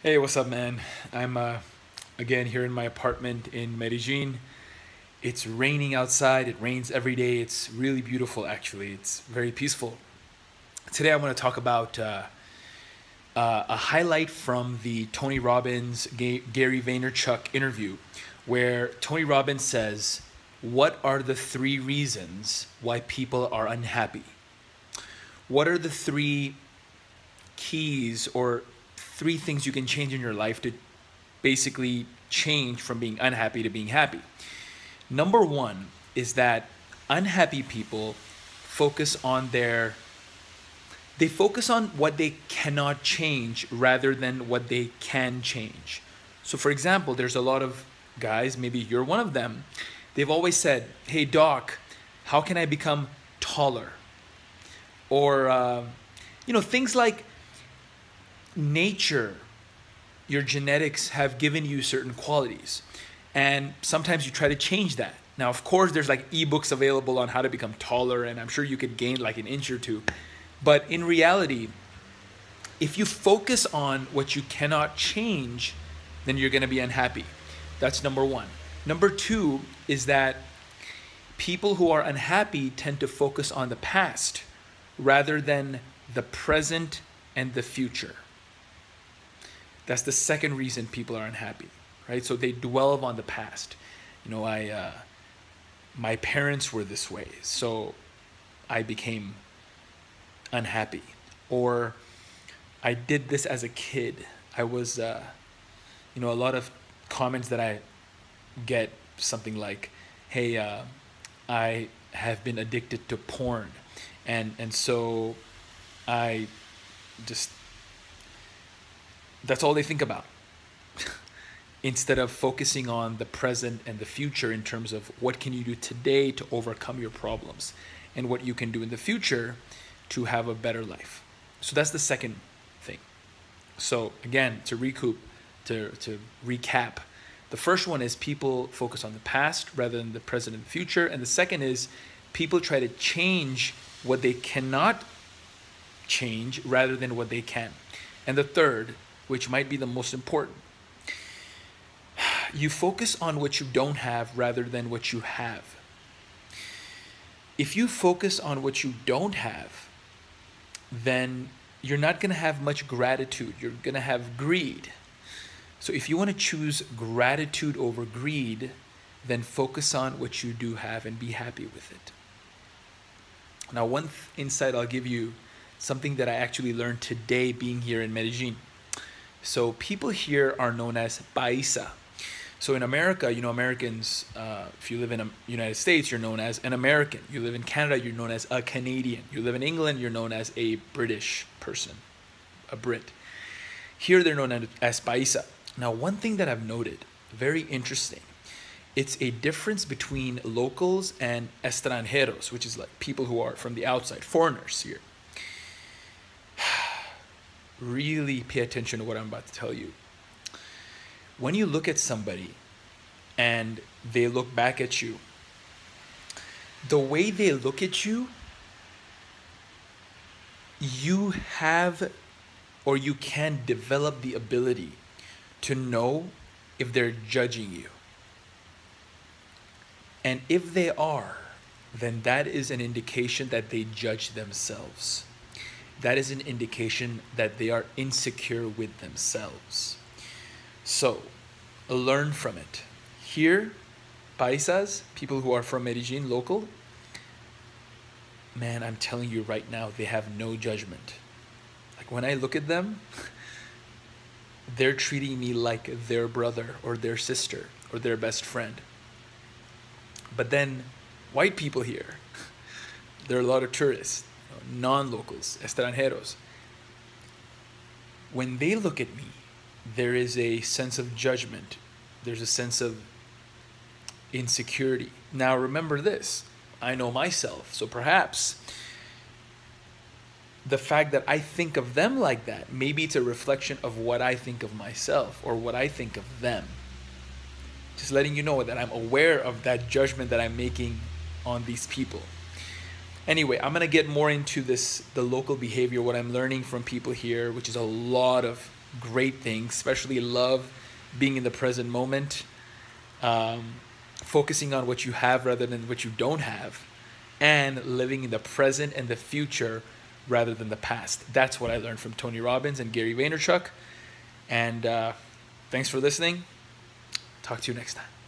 Hey, what's up, man? I'm again here in my apartment in Medellin. It's raining outside. It rains every day. It's really beautiful, actually. It's very peaceful. Today, I want to talk about a highlight from the Tony Robbins Gary Vaynerchuk interview, where Tony Robbins says, "What are the three reasons why people are unhappy? What are the three keys or three things you can change in your life to basically change from being unhappy to being happy?" Number one is that unhappy people focus on they focus on what they cannot change rather than what they can change. So for example, there's a lot of guys, maybe you're one of them, they've always said, "Hey doc, how can I become taller?" Or things like nature, your genetics have given you certain qualities, and sometimes you try to change that. Now, of course, there's like ebooks available on how to become taller, and I'm sure you could gain like an inch or two. But in reality, if you focus on what you cannot change, then you're going to be unhappy. That's number one. Number two is that people who are unhappy tend to focus on the past rather than the present and the future. That's the second reason people are unhappy, right? So they dwell on the past. My parents were this way, so I became unhappy. Or I did this as a kid. I was, a lot of comments that I get something like, "Hey, I have been addicted to porn, and so I just." That's all they think about instead of focusing on the present and the future in terms of what can you do today to overcome your problems and what you can do in the future to have a better life. So that's the second thing. So again, to recap, the first one is people focus on the past rather than the present and the future. And the second is people try to change what they cannot change rather than what they can. And the third, which might be the most important, you focus on what you don't have rather than what you have. If you focus on what you don't have, then you're not going to have much gratitude. You're going to have greed. So if you want to choose gratitude over greed, then focus on what you do have and be happy with it. Now, one insight I'll give you, something that I actually learned today being here in Medellin. So people here are known as paisa. So in America, Americans, if you live in the United States, you're known as an American. You live in Canada, you're known as a Canadian. You live in England, you're known as a British person, a Brit. Here they're known as paisa. Now, one thing that I've noted, very interesting, it's a difference between locals and extranjeros, which is like people who are from the outside, foreigners here. Really pay attention to what I'm about to tell you. When you look at somebody and they look back at you, the way they look at you, you have or you can develop the ability to know if they're judging you. And if they are, then that is an indication that they judge themselves. That is an indication that they are insecure with themselves. So, learn from it. Here, paisas, people who are from Medellin, local, man, I'm telling you right now, they have no judgment. Like when I look at them, they're treating me like their brother or their sister or their best friend. But then, white people here, there are a lot of tourists, non-locals, extranjeros. When they look at me, there is a sense of judgment. There's a sense of insecurity. Now remember this, I know myself, so perhaps the fact that I think of them like that, maybe it's a reflection of what I think of myself or what I think of them. Just letting you know that I'm aware of that judgment that I'm making on these people. Anyway, I'm going to get more into this, the local behavior, what I'm learning from people here, which is a lot of great things, especially love being in the present moment, focusing on what you have rather than what you don't have, and living in the present and the future rather than the past. That's what I learned from Tony Robbins and Gary Vaynerchuk. And thanks for listening. Talk to you next time.